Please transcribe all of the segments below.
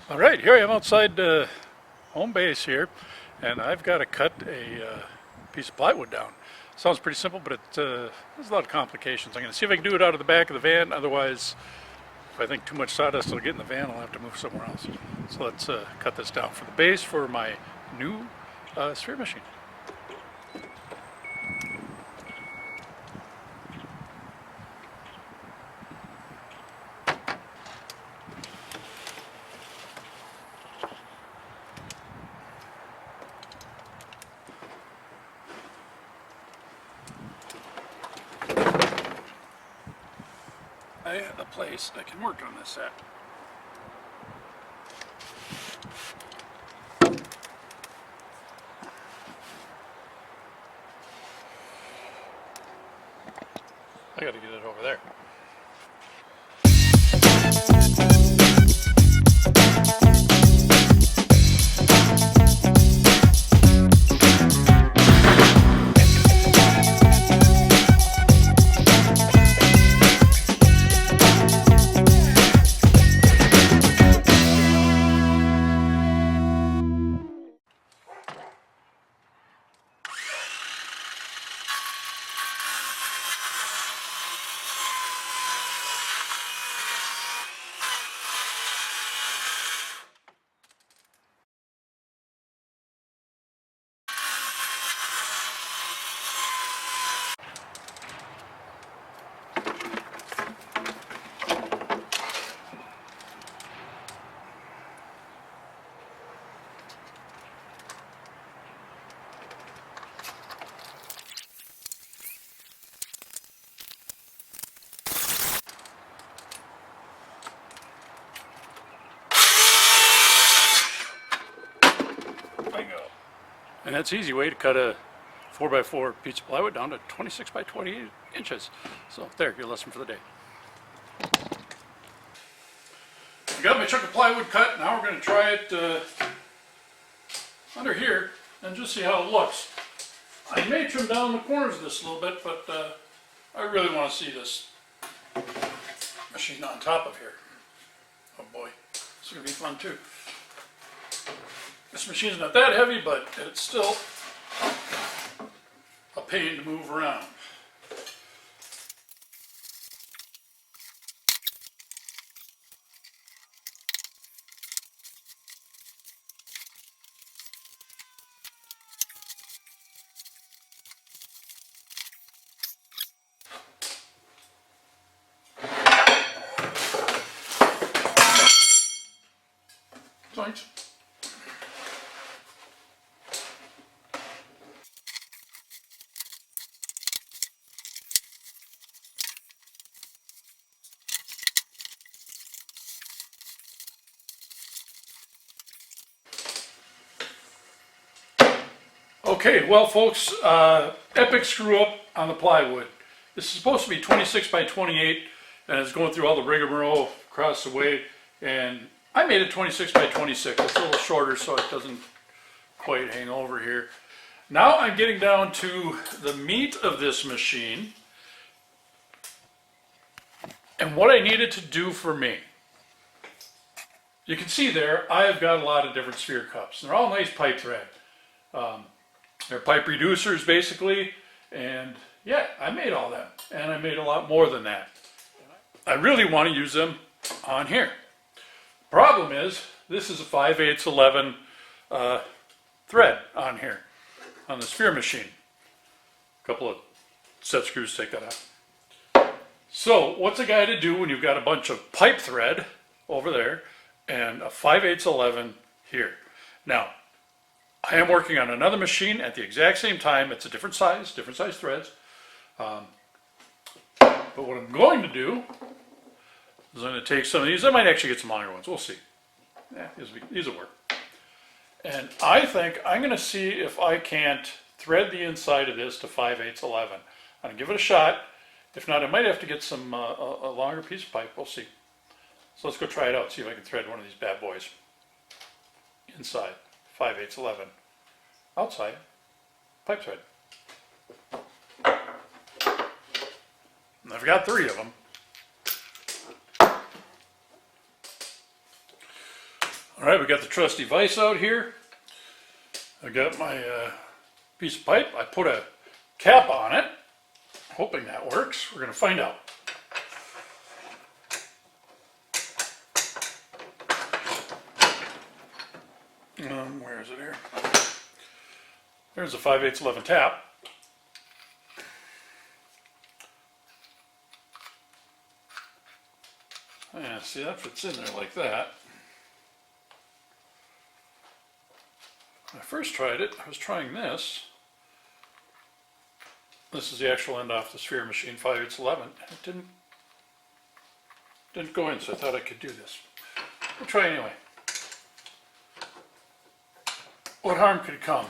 All right, here I am outside home base here, and I've got to cut a piece of plywood down. Sounds pretty simple, but there's a lot of complications. I'm going to see if I can do it out of the back of the van. Otherwise, if I think too much sawdust will get in the van, I'll have to move somewhere else. So let's cut this down for the base for my new sphere machine. I have a place I can work on this at. I got to get it over there. Bingo. And that's an easy way to cut a 4x4 piece of plywood down to 26 by 28 inches. So there, your lesson for the day. I got my chunk of plywood cut. Now we're going to try it under here and just see how it looks. I may trim down the corners of this a little bit, but I really want to see this machine on top of here. Oh boy, this is going to be fun too. This machine's not that heavy, but it's still a pain to move around. Thanks. Okay, well folks, epic screw up on the plywood. This is supposed to be 26 by 28 and it's going through all the rigmarole across the way, and I made it 26 by 26. It's a little shorter so it doesn't quite hang over here. Now I'm getting down to the meat of this machine and what I needed to do for me. You can see there, I have got a lot of different sphere cups. They're all nice pipe thread. They're pipe reducers basically, and yeah, I made all that, and I made a lot more than that. I really want to use them on here. Problem is, this is a 5/8 11 thread on here, on the sphere machine. A couple of set screws to take that out. So what's a guy to do when you've got a bunch of pipe thread over there and a 5/8 11 here? Now, I am working on another machine at the exact same time. It's a different size threads. But what I'm going to do is I'm going to take some of these. I might actually get some longer ones. We'll see. Yeah, these will work. And I think I'm going to see if I can't thread the inside of this to 5/8 11. I'm going to give it a shot. If not, I might have to get some a longer piece of pipe. We'll see. So let's go try it out. See if I can thread one of these bad boys inside. 5/8 11. Outside, pipe thread. And I've got 3 of them. All right, we got the trusty vise out here. I got my piece of pipe. I put a cap on it, hoping that works. We're going to find out. Where is it here? There's a 5/8 tap. Yeah, see, that fits in there like that. When I first tried it, I was trying this. This is the actual end off the sphere machine, 5/8. It didn't go in, so I thought I could do this. We'll try anyway. What harm could come?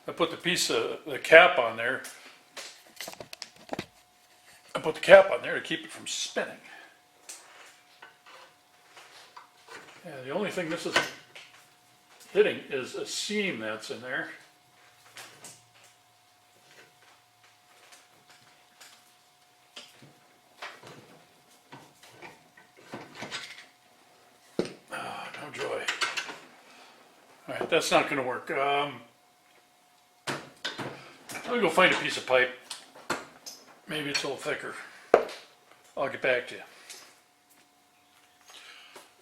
I put the piece of the cap on there. I put the cap on there to keep it from spinning. Yeah, the only thing this is hitting is a seam that's in there. Oh, no joy. All right, that's not going to work. Let me go find a piece of pipe. Maybe it's a little thicker. I'll get back to you.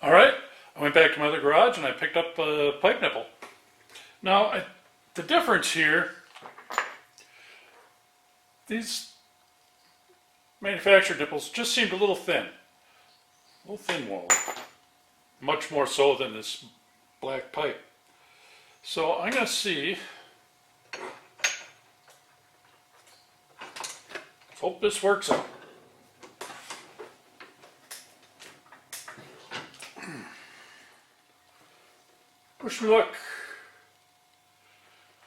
All right, I went back to my other garage and I picked up a pipe nipple. Now, the difference here, these manufactured nipples just seemed a little thin walled. Much more so than this black pipe. So I'm going to see. Hope this works out. Wish me luck.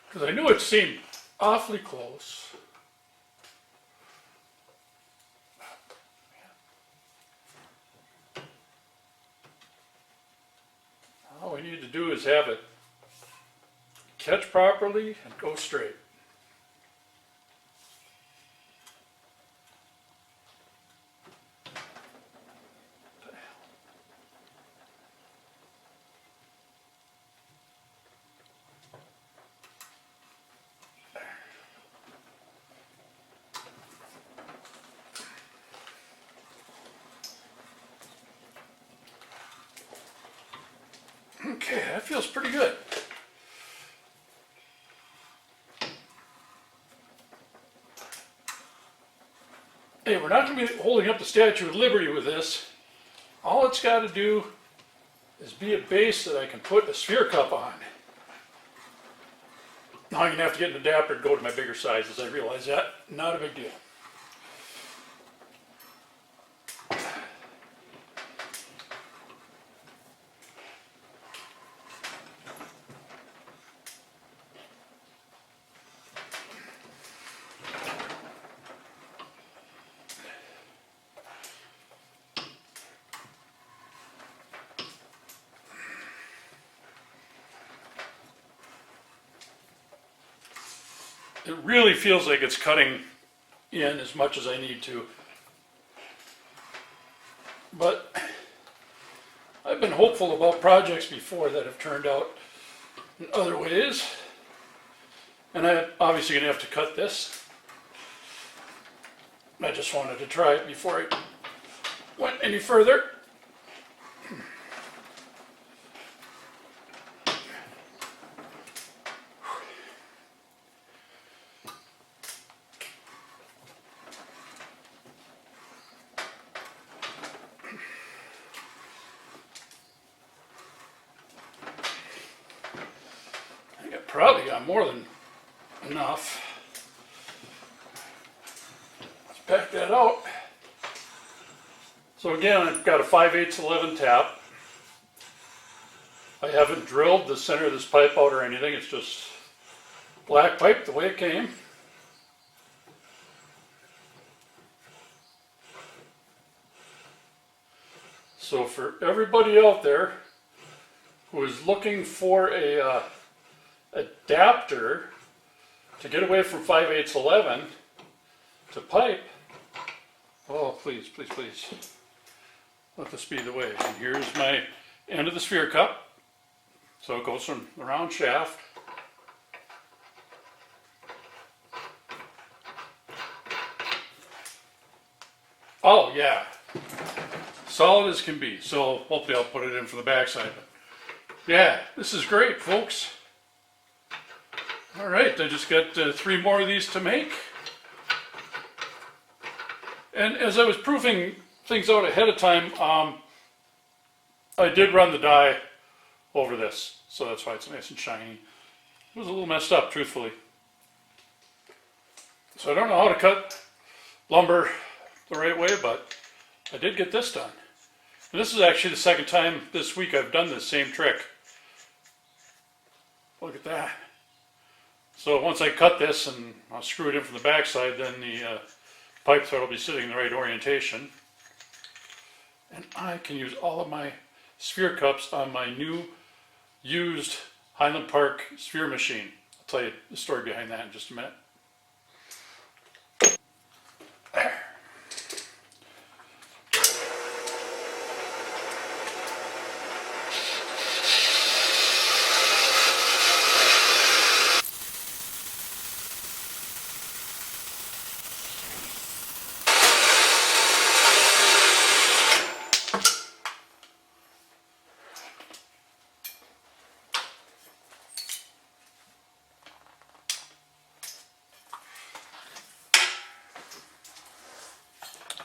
Because I knew it seemed awfully close. All we need to do is have it catch properly and go straight. Okay, that feels pretty good. Hey, we're not going to be holding up the Statue of Liberty with this. All it's got to do is be a base that I can put a sphere cup on. Now I'm going to have to get an adapter to go to my bigger sizes. I realize that. Not a big deal. It really feels like it's cutting in as much as I need to. But I've been hopeful about projects before that have turned out in other ways. And I'm obviously going to have to cut this. I just wanted to try it before I went any further. Probably got more than enough. Let's back that out. So again, I've got a 5/8 tap. I haven't drilled the center of this pipe out or anything. It's just black pipe the way it came. So for everybody out there who is looking for a adapter to get away from 5/8 to pipe, oh please, please, please, let this be the way. And here's my end of the sphere cup. So it goes from the round shaft oh yeah, solid as can be. So hopefully I'll put it in from the backside. But yeah, this is great, folks. All right, I just got 3 more of these to make. And as I was proofing things out ahead of time, I did run the die over this, so that's why it's nice and shiny. It was a little messed up, truthfully. So I don't know how to cut lumber the right way, but I did get this done. And this is actually the second time this week I've done this same trick. Look at that. So once I cut this and I'll screw it in from the backside, then the pipe thread will be sitting in the right orientation. And I can use all of my sphere cups on my new used Highland Park sphere machine. I'll tell you the story behind that in just a minute. There.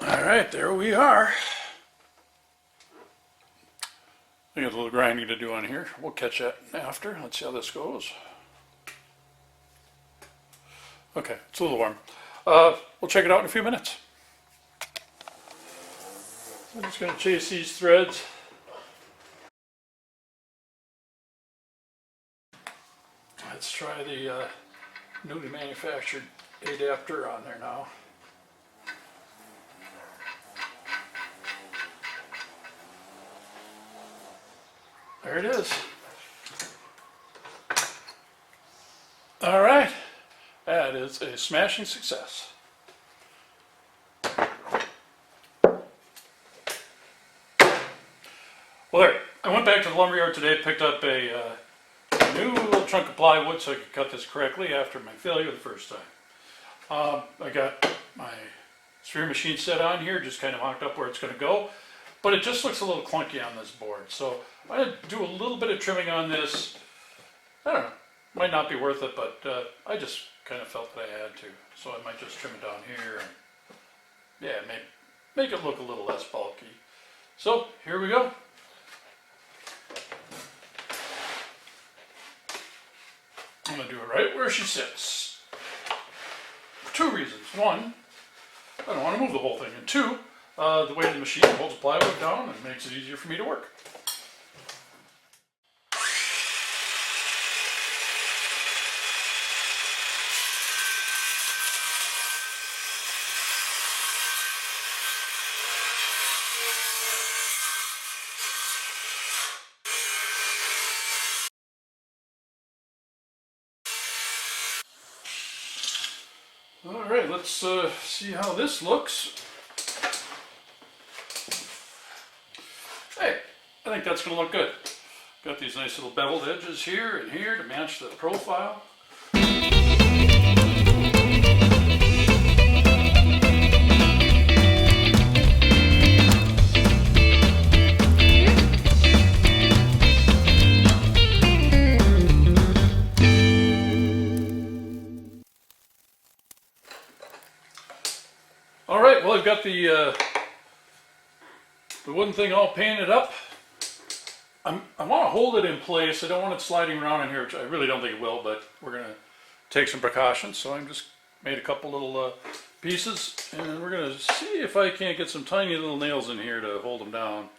Alright, there we are. I got a little grinding to do on here. We'll catch that after. Let's see how this goes. Okay, it's a little warm. We'll check it out in a few minutes. I'm just going to chase these threads. Let's try the newly manufactured adapter on there now. There it is. All right, that is a smashing success. Well, there. I went back to the lumberyard today, picked up a new little chunk of plywood so I could cut this correctly after my failure the first time. I got my sphere machine set on here, just kind of mocked up where it's going to go. But it just looks a little clunky on this board. So I'm going to do a little bit of trimming on this. I don't know, might not be worth it, but I just kind of felt that I had to. So I might just trim it down here and yeah, make it look a little less bulky. So here we go. I'm going to do it right where she sits. For 2 reasons. 1, I don't want to move the whole thing. And 2, the weight of the machine holds the plywood down and makes it easier for me to work. All right, let's see how this looks. Hey, I think that's going to look good. Got these nice little beveled edges here and here to match the profile. All right, well, I've got the wooden thing all painted up. I want to hold it in place. I don't want it sliding around in here, which I really don't think it will, but we're going to take some precautions. So I'm just made a couple little pieces, and we're going to see if I can't get some tiny little nails in here to hold them down.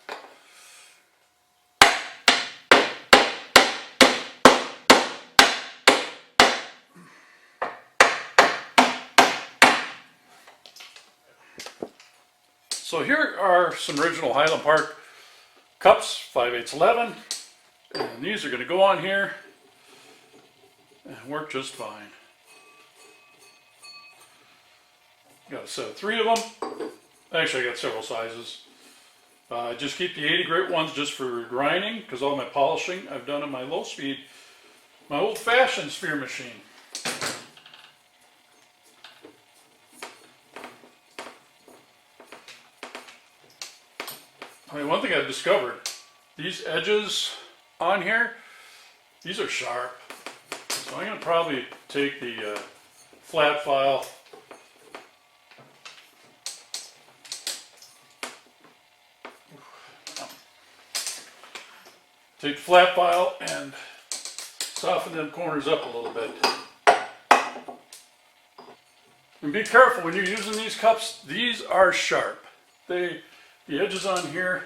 So here are some original Highland Park cups, 5/8 11, and these are going to go on here and work just fine. Got a set of 3 of them. Actually, I got several sizes. Just keep the 80 grit ones just for grinding, because all my polishing I've done on my low speed, my old fashioned sphere machine. I mean, one thing I've discovered, these edges on here, these are sharp. So I'm going to probably take the flat file, and soften them corners up a little bit. And be careful when you're using these cups, these are sharp. The edges on here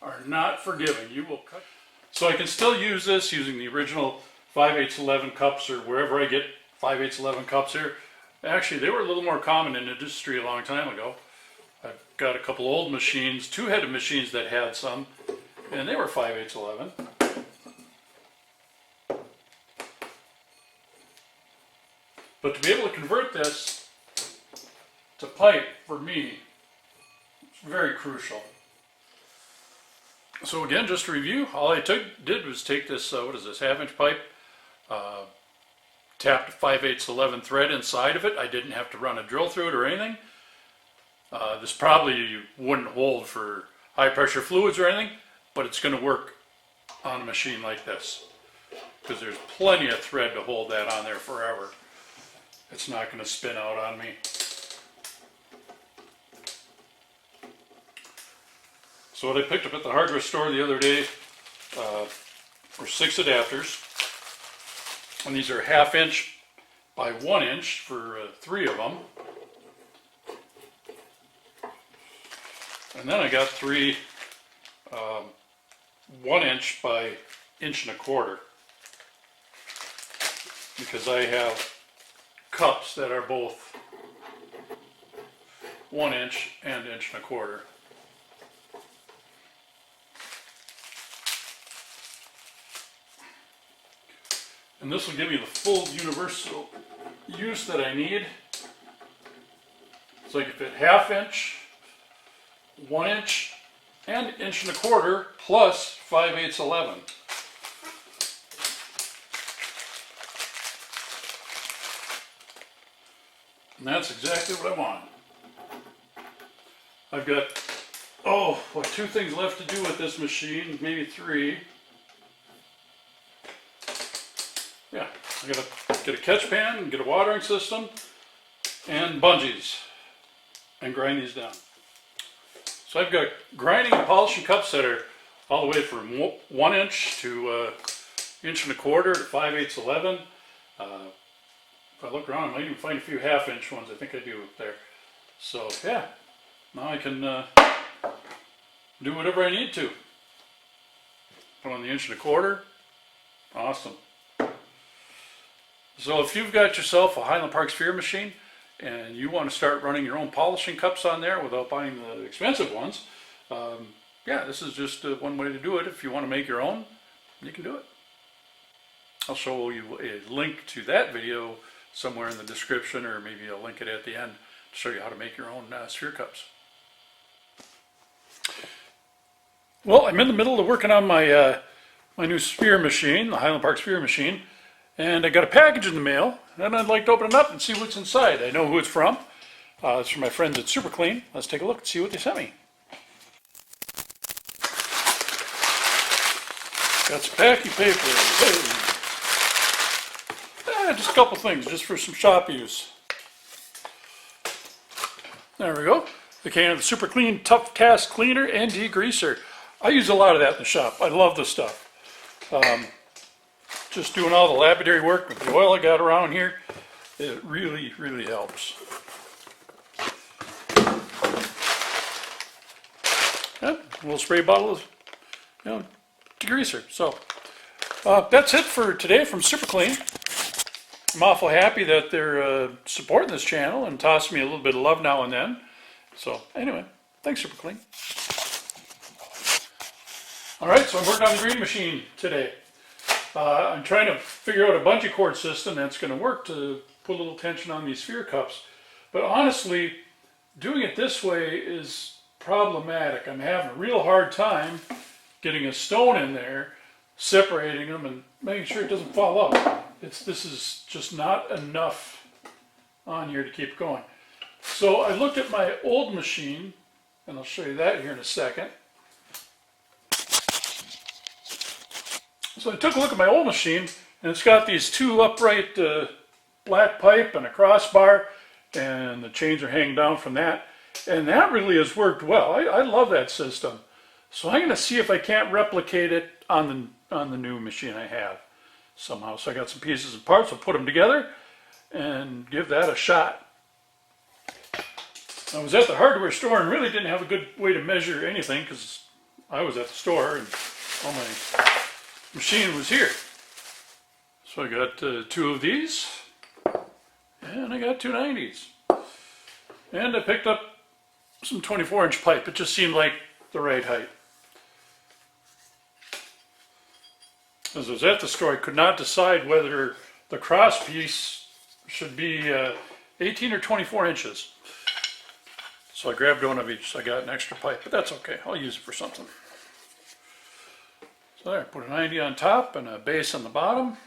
are not forgiving. You will cut. So I can still use this using the original 5/8 cups, or wherever I get 5/8 cups here. Actually, they were a little more common in the industry a long time ago. I've got a couple old machines, two-headed machines that had some, and they were 5/8. But to be able to convert this to pipe, for me, it's very crucial. So again, just to review, all I did was take this, what is this, 1/2 inch pipe, tapped a 5/8 thread inside of it. I didn't have to run a drill through it or anything. This probably wouldn't hold for high pressure fluids or anything, but it's going to work on a machine like this, because there's plenty of thread to hold that on there forever. It's not going to spin out on me. So what I picked up at the hardware store the other day were 6 adapters. And these are 1/2 inch by 1 inch for 3 of them. And then I got 3 1 inch by 1.25 inch. Because I have cups that are both 1 inch and 1.25 inch. And this will give me the full universal use that I need. So I can fit 1/2 inch, 1 inch, and 1.25 inch plus 5/8. And that's exactly what I want. I've got, 2 things left to do with this machine, maybe 3. Yeah, I gotta get a catch pan, get a watering system, and bungees, and grind these down. So I've got grinding and polishing cups that are all the way from 1 inch to 1.25 inch to 5/8. If I look around, I might even find a few 1/2 inch ones. I think I do up there. So yeah, now I can do whatever I need to. Put on the 1.25 inch. Awesome. So if you've got yourself a Highland Park sphere machine and you want to start running your own polishing cups on there without buying the expensive ones, yeah, this is just one way to do it. If you want to make your own, you can do it. I'll show you a link to that video somewhere in the description, or maybe I'll link it at the end to show you how to make your own sphere cups. Well, I'm in the middle of working on my my new sphere machine, the Highland Park sphere machine, and I got a package in the mail, and I'd like to open it up and see what's inside. I know who it's from. It's from my friends at Super Clean. Let's take a look and see what they sent me. Got some packing paper. Hey. Just a couple things, just for some shop use. There we go. The can of the Super Clean Tough Task Cleaner and Degreaser. I use a lot of that in the shop. I love this stuff. Just doing all the lapidary work with the oil I got around here, it really, really helps. Yep, a little spray bottle of, degreaser. So that's it for today from Super Clean. I'm awful happy that they're supporting this channel and tossing me a little bit of love now and then. So anyway, thanks Super Clean. All right, so I'm working on the green machine today. I'm trying to figure out a bungee cord system that's going to work to put a little tension on these sphere cups. But honestly, doing it this way is problematic. I'm having a real hard time getting a stone in there, separating them and making sure it doesn't fall out. This is just not enough on here to keep going. So I looked at my old machine, and I'll show you that here in a second. So I took a look at my old machine, and it's got these two upright black pipe and a crossbar, and the chains are hanging down from that. And that really has worked well. I love that system. So I'm going to see if I can't replicate it on the new machine I have somehow. So I got some pieces and parts. I'll put them together and give that a shot. I was at the hardware store and really didn't have a good way to measure anything because I was at the store and all my machine was here. So I got two of these and I got two 90s. And I picked up some 24-inch pipe. It just seemed like the right height. As I was at the store, I could not decide whether the cross piece should be 18 or 24 inches. So I grabbed one of each, so I got an extra pipe, but that's okay. I'll use it for something. So there, put a 90 on top and a base on the bottom.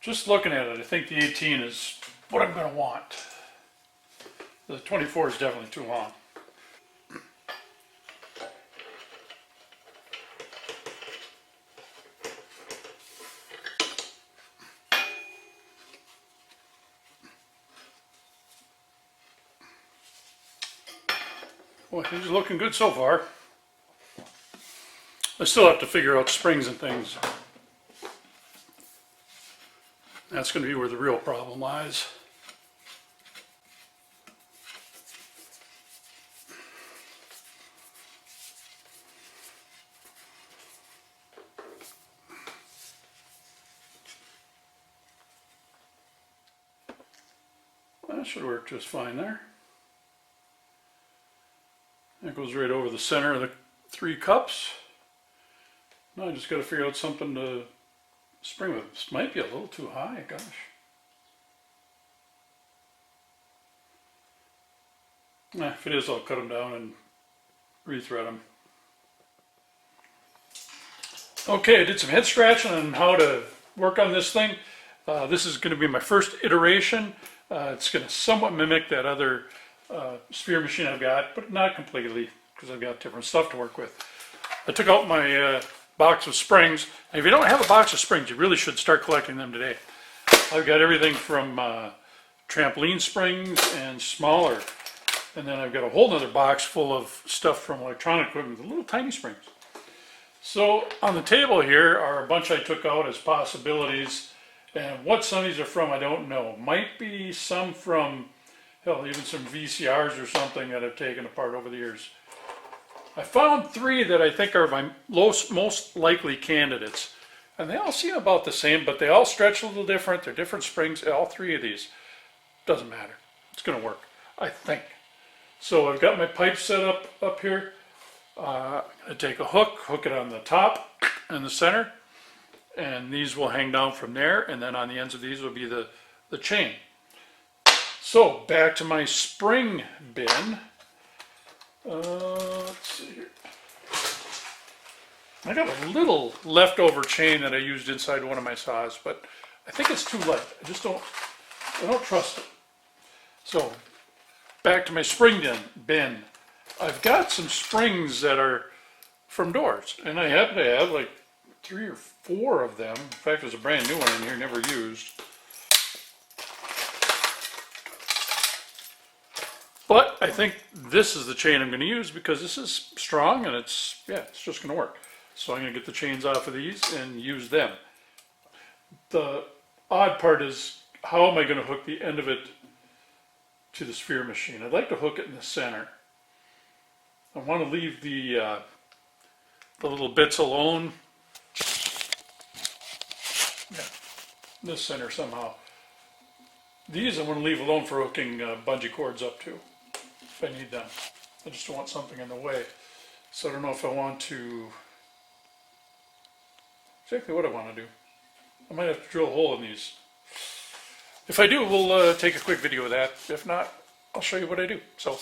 Just looking at it, I think the 18 is what I'm going to want. The 24 is definitely too long. Well, things are looking good so far. I still have to figure out springs and things. That's going to be where the real problem lies. That should work just fine there. That goes right over the center of the 3 cups. Now I just got to figure out something to spring with. This might be a little too high, gosh. If it is, I'll cut them down and rethread them. Okay, I did some head scratching on how to work on this thing. This is going to be my first iteration. It's going to somewhat mimic that other sphere machine I've got, but not completely because I've got different stuff to work with. I took out my box of springs. And if you don't have a box of springs, you really should start collecting them today. I've got everything from trampoline springs and smaller. And then I've got a whole other box full of stuff from electronic equipment, the little tiny springs. So on the table here are a bunch I took out as possibilities. And what some of these are from, I don't know. Might be some from, hell, even some VCRs or something that I've taken apart over the years. I found 3 that I think are my most likely candidates. And they all seem about the same, but they all stretch a little different. They're different springs, all 3 of these. Doesn't matter. It's going to work, I think. So I've got my pipe set up here. I'm going to take a hook it on the top and the center. And these will hang down from there, and then on the ends of these will be the chain. So back to my spring bin. Let's see here. I got a little leftover chain that I used inside one of my saws, but I think it's too light. I don't trust it. So back to my spring bin. I've got some springs that are from doors, and I happen to have like 3 or 4 of them. In fact, there's a brand new one in here, never used. But I think this is the chain I'm going to use because this is strong and it's just going to work. So I'm going to get the chains off of these and use them. The odd part is, how am I going to hook the end of it to the sphere machine? I'd like to hook it in the center. I want to leave the little bits alone. Yeah, this center somehow. These I want to leave alone for hooking bungee cords up to, if I need them. I just don't want something in the way. So I don't know if I want to, exactly what I want to do. I might have to drill a hole in these. If I do, we'll take a quick video of that. If not, I'll show you what I do. So, you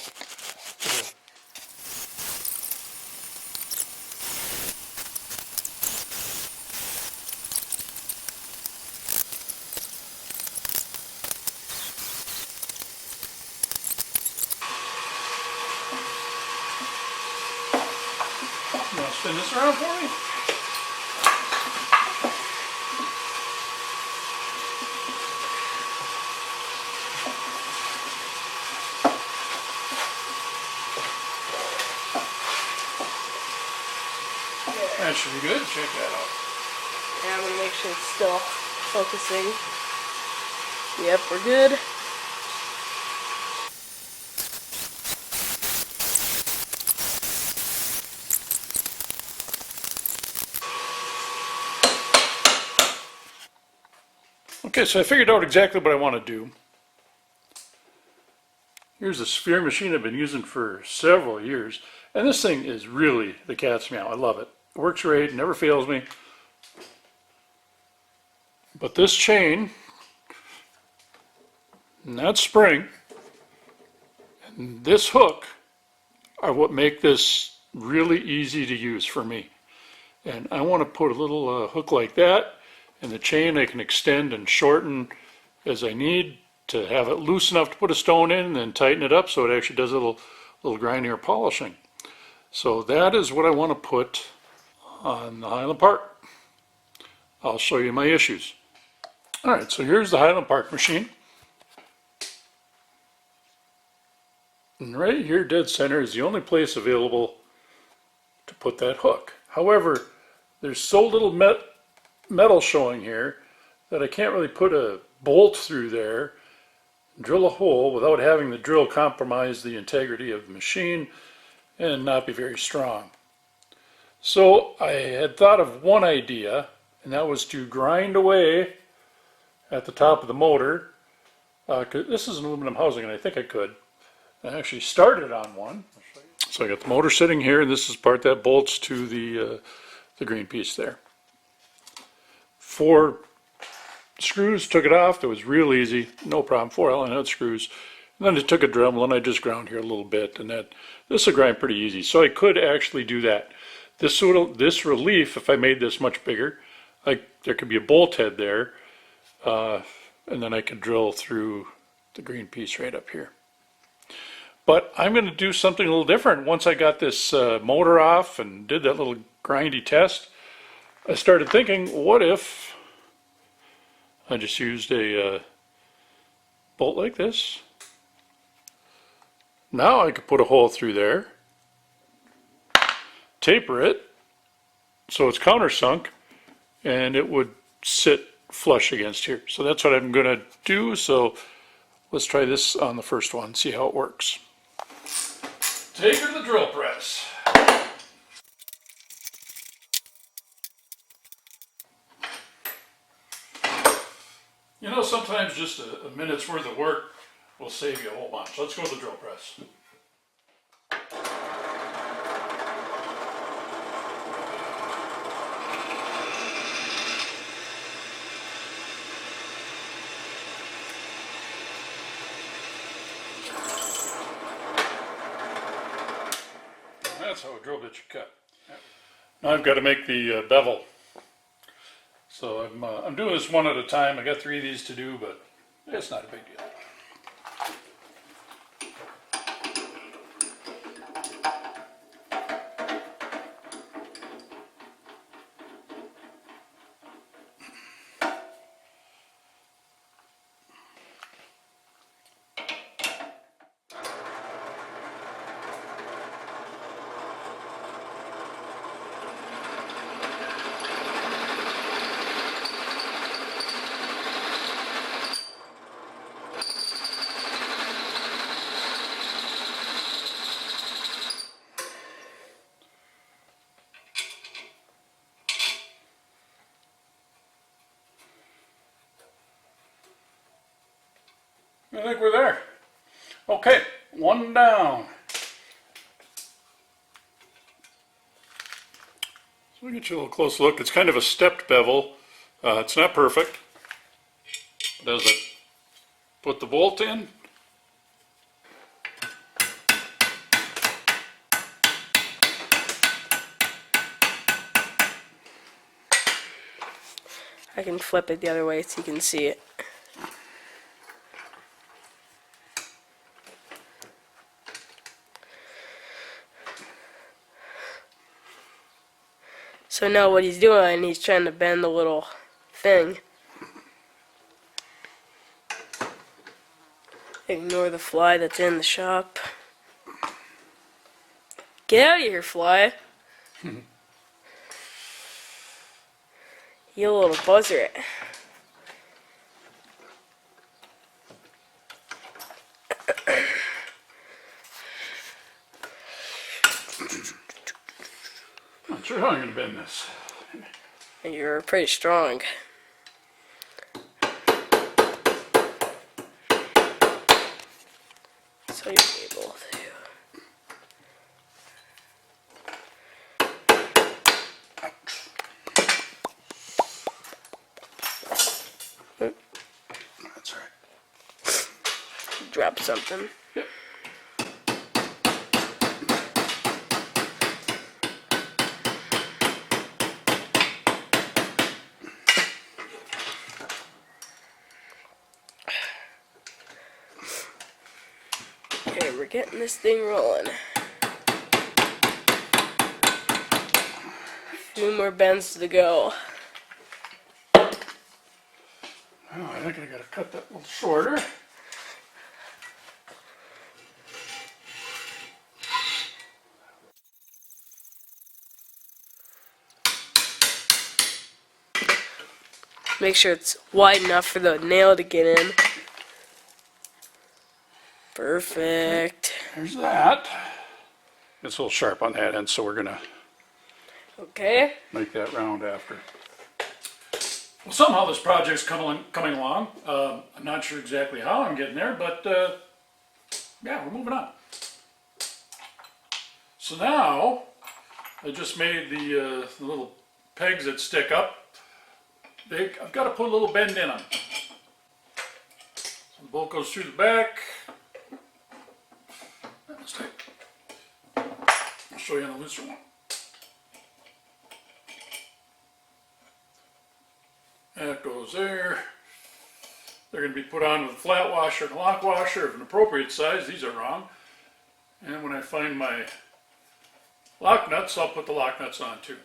want to spin this around for me? That should be good. Check that out. Yeah, I'm going to make sure it's still focusing. Yep, we're good. Okay, so I figured out exactly what I want to do. Here's a sphere machine I've been using for several years. And this thing is really the cat's meow. I love it. It works great, never fails me. But this chain, and that spring, and this hook are what make this really easy to use for me. And I want to put a little hook like that, and the chain I can extend and shorten as I need to have it loose enough to put a stone in and then tighten it up so it actually does a little grinding or polishing. So that is what I want to put on the Highland Park. I'll show you my issues. Alright, so here's the Highland Park machine. And right here dead center is the only place available to put that hook. However, there's so little metal showing here that I can't really put a bolt through there, drill a hole without having the drill compromise the integrity of the machine and not be very strong. So I had thought of one idea, and that was to grind away at the top of the motor. 'Cause this is an aluminum housing, and I think I could. I actually started on one. So I got the motor sitting here, and this is part that bolts to the green piece there. 4 screws, took it off. It was real easy, no problem. 4 Allen head screws. And then I took a Dremel and I just ground here a little bit, and this will grind pretty easy. So I could actually do that. This relief, if I made this much bigger, there could be a bolt head there, and then I could drill through the green piece right up here. But I'm going to do something a little different. Once I got this motor off and did that little grindy test, I started thinking, what if I just used a bolt like this? Now I could put a hole through there, taper it so it's countersunk, and it would sit flush against here. So that's what I'm going to do. So let's try this on the first one, see how it works. Take her to the drill press. You know, sometimes just a minute's worth of work will save you a whole bunch. Let's go to the drill press. That's how a drill bit should cut. Now I've got to make the bevel. So I'm doing this one at a time. I got 3 of these to do, but it's not a big deal. I think we're there. Okay, one down. So we get you a little close look. It's kind of a stepped bevel. It's not perfect. But as I put the bolt in, I can flip it the other way so you can see it. So now what he's doing, he's trying to bend the little thing. Ignore the fly that's in the shop. Get out of here, fly. You little buzzard. Not sure how I'm going to bend this. You're pretty strong. So you'll be able to. That's right. Drop something. Yep. Okay, we're getting this thing rolling. A few more bends to go. Oh, I think I got to cut that a little shorter. Make sure it's wide enough for the nail to get in. Perfect. There's that. It's a little sharp on that end, so we're going to Okay. make that round after. Well, somehow this project's coming along. I'm not sure exactly how I'm getting there, but yeah, we're moving on. So now, I just made the little pegs that stick up. I've got to put a little bend in them. So the bolt goes through the back. That's tight. I'll show you on the looser one. That goes there. They're going to be put on with a flat washer and a lock washer of an appropriate size. These are wrong. And when I find my lock nuts, I'll put the lock nuts on too.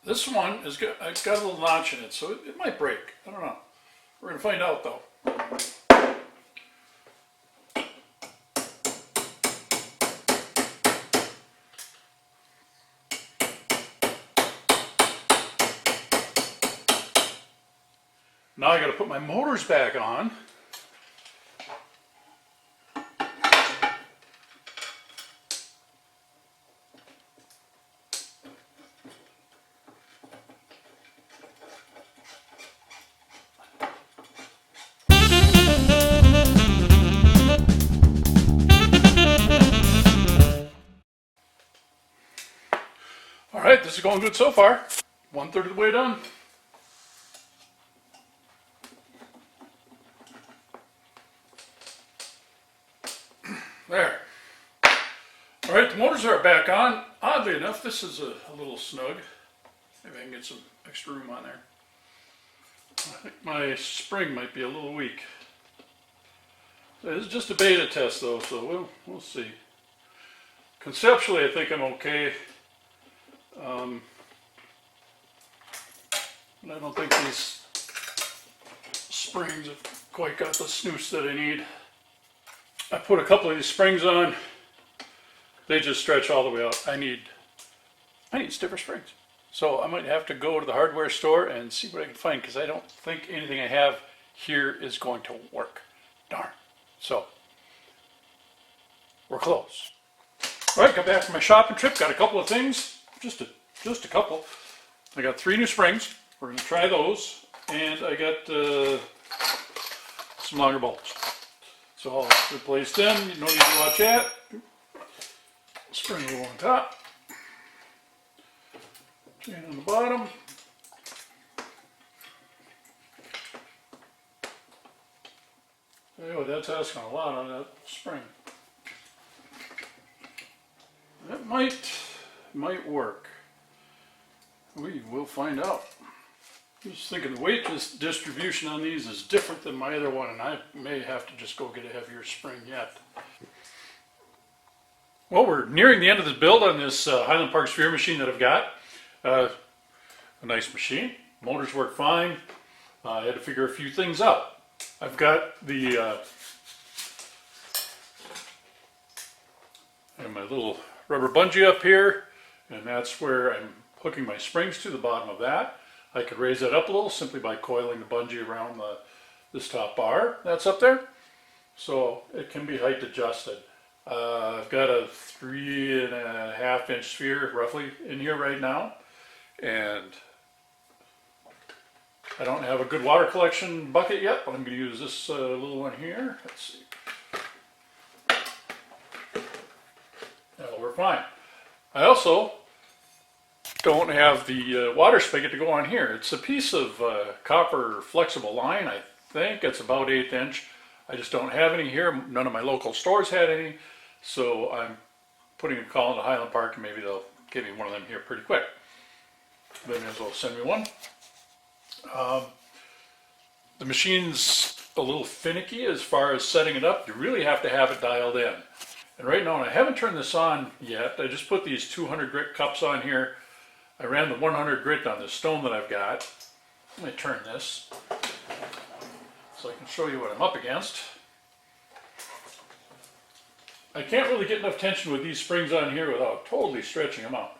This one it's got a little notch in it, so it might break. I don't know. We're going to find out though. Now I got to put my motors back on. All right, this is going good so far. 1/3 of the way done. There. All right, the motors are back on. Oddly enough, this is a little snug. Maybe I can get some extra room on there. I think my spring might be a little weak. So this is just a beta test though, so we'll see. Conceptually, I think I'm okay. But I don't think these springs have quite got the snooze that I need. I put a couple of these springs on. They just stretch all the way out. I need stiffer springs. So I might have to go to the hardware store and see what I can find because I don't think anything I have here is going to work. Darn. So we're close. All right, got back from my shopping trip. Got a couple of things. Just a couple. I got 3 new springs. We're going to try those. And I got some longer bolts. So I'll replace them. You don't need to watch that. Spring will go on top. Chain on the bottom. Tell you what, that's asking a lot on that spring. That might work. We will find out. Just thinking the weight distribution on these is different than my other one, and I may have to just go get a heavier spring yet. Well, we're nearing the end of the build on this Highland Park sphere machine that I've got. A nice machine. Motors work fine. I had to figure a few things out. I've got the and my little rubber bungee up here, and that's where I'm hooking my springs to the bottom of that. I could raise that up a little simply by coiling the bungee around this top bar that's up there. So it can be height adjusted. I've got a 3.5 inch sphere roughly in here right now, and I don't have a good water collection bucket yet, but I'm going to use this little one here. Let's see. That'll work fine. I also don't have the water spigot to go on here. It's a piece of copper flexible line. I think it's about 1/8 inch. I just don't have any here. None of my local stores had any, so I'm putting a call into Highland Park, and maybe they'll give me one of them here pretty quick. They may as well send me one. The machine's a little finicky as far as setting it up. You really have to have it dialed in. And right now, and I haven't turned this on yet, I just put these 200 grit cups on here. I ran the 100 grit on this stone that I've got. Let me turn this so I can show you what I'm up against. I can't really get enough tension with these springs on here without totally stretching them out.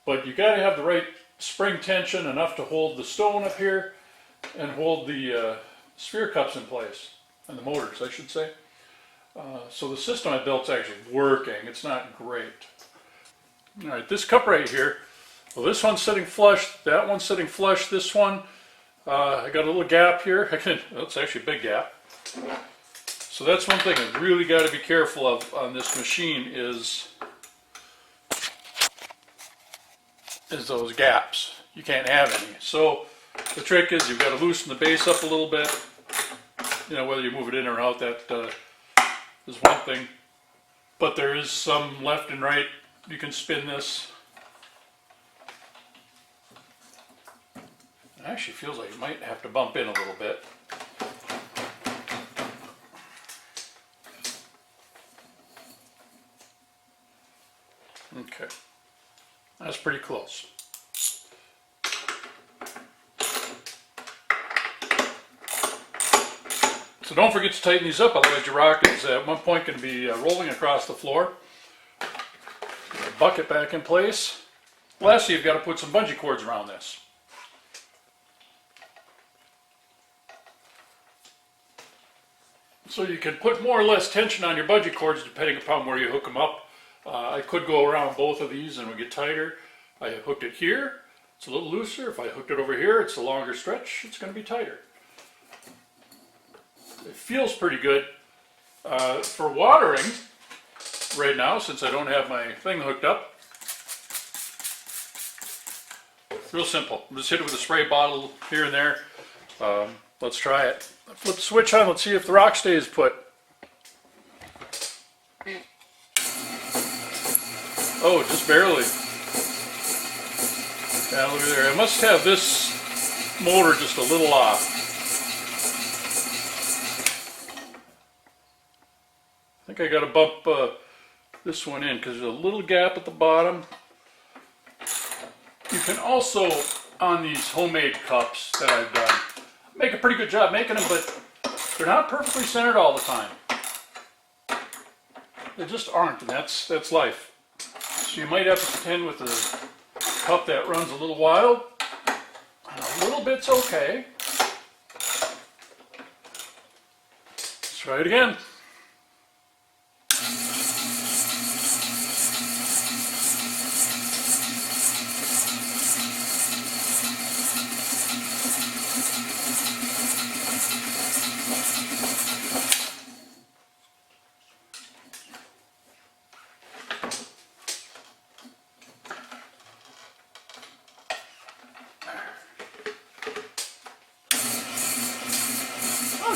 But you got to have the right spring tension, enough to hold the stone up here and hold the sphere cups in place, and the motors, I should say. So the system I built is actually working. It's not great. All right, this cup right here, well, this one's sitting flush, that one's sitting flush, this one, I got a little gap here. Well, it's actually a big gap. So that's one thing I've really got to be careful of on this machine is those gaps. You can't have any. So the trick is you've got to loosen the base up a little bit. You know, whether you move it in or out, that is one thing. But there is some left and right. You can spin this. It actually feels like it might have to bump in a little bit. Okay, that's pretty close. So don't forget to tighten these up, otherwise your rock is at one point going to be rolling across the floor. Bucket back in place. Lastly, you've got to put some bungee cords around this. So you can put more or less tension on your bungee cords depending upon where you hook them up. I could go around both of these and it would get tighter. I hooked it here, it's a little looser. If I hooked it over here, it's a longer stretch, it's going to be tighter. It feels pretty good. For watering, right now, since I don't have my thing hooked up, real simple. Just hit it with a spray bottle here and there. Let's try it. Flip the switch on, let's see if the rock stays put. Oh, just barely. Yeah, look at there. I must have this motor just a little off. I think I got to bump this one in because there's a little gap at the bottom. You can also, on these homemade cups that I've done, make a pretty good job making them, but they're not perfectly centered all the time. They just aren't, and that's life. So you might have to contend with a cup that runs a little wild. A little bit's okay. Let's try it again.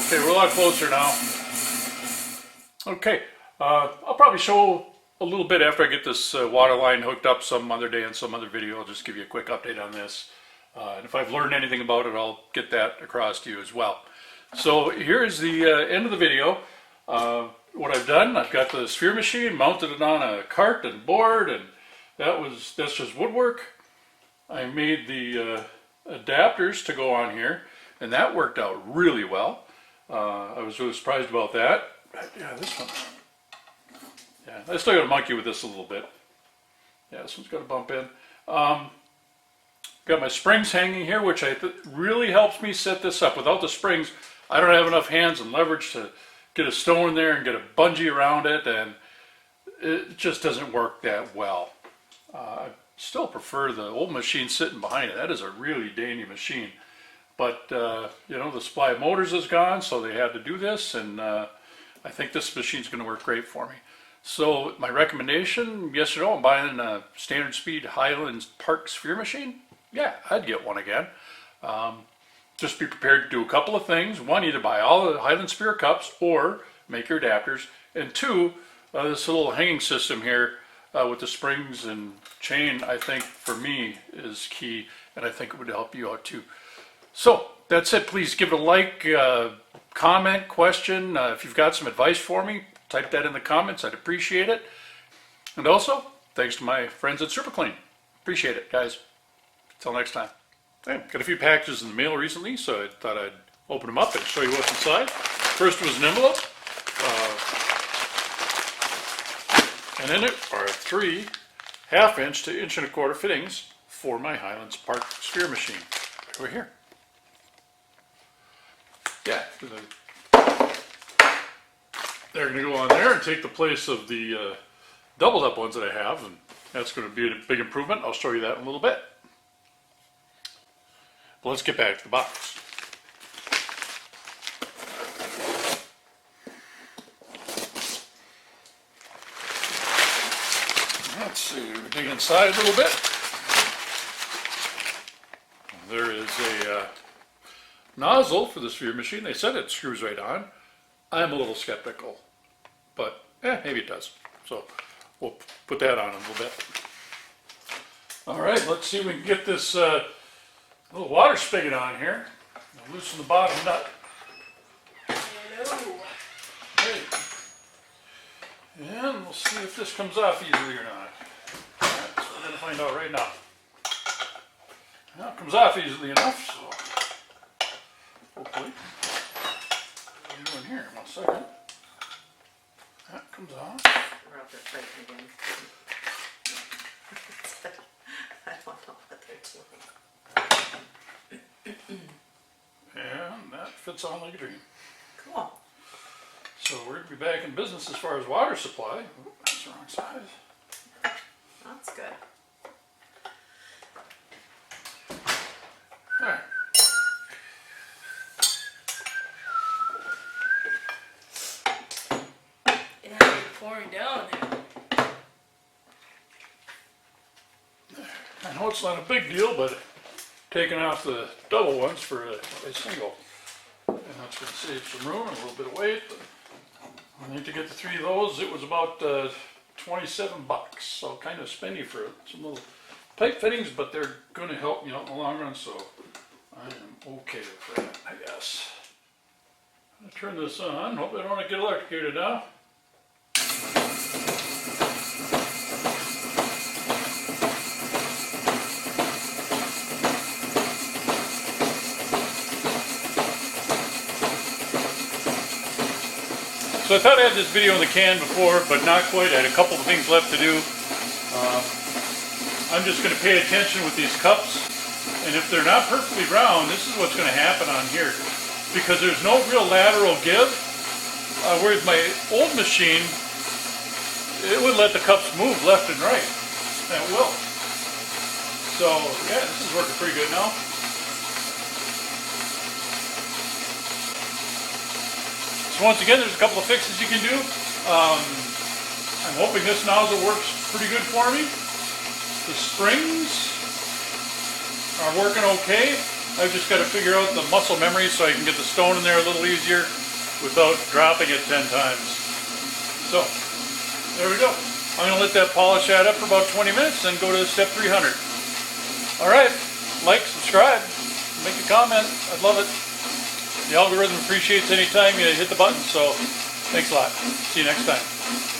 Okay, we're a lot closer now. Okay, I'll probably show a little bit after I get this water line hooked up some other day in some other video. I'll just give you a quick update on this. And if I've learned anything about it, I'll get that across to you as well. So here's the end of the video. What I've done, I've got the sphere machine, mounted it on a cart and board, and that's just woodwork. I made the adapters to go on here, and that worked out really well. I was really surprised about that. Yeah, this one. Yeah, I still got to monkey with this a little bit. Yeah, this one's got to bump in. Got my springs hanging here, which really helps me set this up. Without the springs, I don't have enough hands and leverage to get a stone there and get a bungee around it, and it just doesn't work that well. I still prefer the old machine sitting behind it. That is a really dainty machine. But, you know, the supply of motors is gone, so they had to do this, and I think this machine's going to work great for me. So my recommendation, yes or no, I'm buying a standard speed Highland Park sphere machine. Yeah, I'd get one again. Just be prepared to do a couple of things. One, either buy all the Highland sphere cups or make your adapters. And two, this little hanging system here with the springs and chain, I think for me is key, and I think it would help you out too. So that's it. Please give it a like, comment, question. If you've got some advice for me, type that in the comments. I'd appreciate it. And also, thanks to my friends at Super Clean. Appreciate it, guys. Until next time. Hey, got a few packages in the mail recently, so I thought I'd open them up and show you what's inside. First was an envelope. And in it are 3 1/2 inch to 1 1/4 fittings for my Highland Park sphere machine. Right over here. Yeah, they're going to go on there and take the place of the doubled up ones that I have, and that's going to be a big improvement. I'll show you that in a little bit. But let's get back to the box. Let's see, we dig inside a little bit. There is a nozzle for the sphere machine. They said it screws right on. I'm a little skeptical, but maybe it does. So we'll put that on in a little bit. All right, let's see if we can get this little water spigot on here. I'll loosen the bottom nut. Hello. Okay. And we'll see if this comes off easily or not. All right, so we're going to find out right now. Well, it comes off easily enough, so hopefully. What are you doing here? 1 second. That comes off. We're out there fighting again. I don't know what they're doing. And that fits on like a dream. Cool. So we're going to be back in business as far as water supply. Ooh, that's the wrong size. That's good. All right. It has been pouring down. I know it's not a big deal, but taking off the double ones for a single. And that's going to save some room and a little bit of weight. I need to get the 3 of those. It was about $27, so kind of spendy for some little pipe fittings, but they're going to help me out in the long run, so I am okay with that, I guess. I'm going to turn this on. Hope I don't want to get electrocuted now. So I thought I had this video in the can before, but not quite. I had a couple of things left to do. I'm just going to pay attention with these cups, and if they're not perfectly round, this is what's going to happen on here. Because there's no real lateral give, whereas my old machine, it would let the cups move left and right. And it will. So yeah, this is working pretty good now. So once again, there's a couple of fixes you can do. I'm hoping this nozzle works pretty good for me. The springs are working okay. I've just got to figure out the muscle memory so I can get the stone in there a little easier without dropping it 10 times. So, there we go. I'm going to let that polish out up for about 20 minutes and go to step 300. Alright, like, subscribe, make a comment. I'd love it. The algorithm appreciates any time you hit the button, so thanks a lot. See you next time.